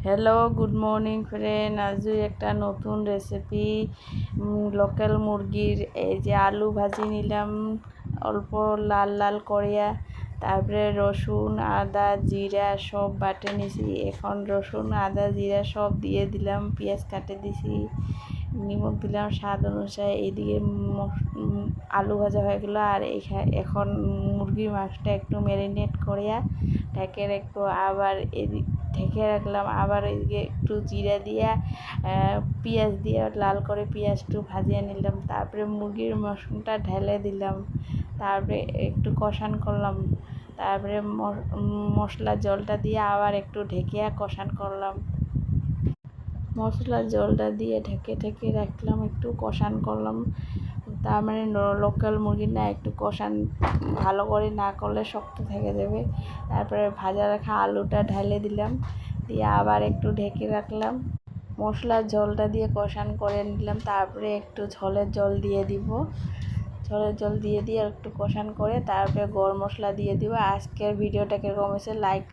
Hello, good morning friend. আজও একটা নতুন রেসিপি লোকাল মুরগির এই যে আলু ভাজি নিলাম অল্প লাল লাল করিয়া, তারপরে রসুন আদা জিরা সব বাটে নিছি। এখন রসুন আদা জিরা সব দিয়ে দিলাম, পেঁয়াজ কাটে দিছি, নিমখ দিলাম স্বাদ অনুসারে। এইদিকে আলু ভাজা হয়ে গেলো। আর এখন মুরগির মাংসটা একটু ম্যারিনেট করিয়া ঢেকে রাখবো। আবার এদিক ঢেকে রাখলাম, আবার এদিকে একটু জিরা দিয়া পেঁয়াজ দিয়ে লাল করে পেঁয়াজটু ভাজিয়ে নিলাম। তারপরে মুরগির মাংসটা ঢেলে দিলাম, তারপরে একটু কষান করলাম। তারপরে মশলা জলটা দিয়ে আবার একটু ঢেকে কষান করলাম। মশলা জলটা দিয়ে ঢেকে ঢেকে রাখলাম, একটু কষান করলাম। তার মানে লোকাল মুরগি না, একটু কষান ভালো করে না করলে শক্ত থেকে যাবে। তারপরে ভাজা রাখা আলুটা ঢেলে দিলাম, দিয়ে আবার একটু ঢেকে রাখলাম। মশলার জলটা দিয়ে কষান করে নিলাম। তারপরে একটু ঝোলের জল দিয়ে দিব, ঝোলের জল দিয়ে একটু কষান করে তারপরে গরম মশলা দিয়ে দিব। আজকের ভিডিওটা কীরকম হয়েছে লাইক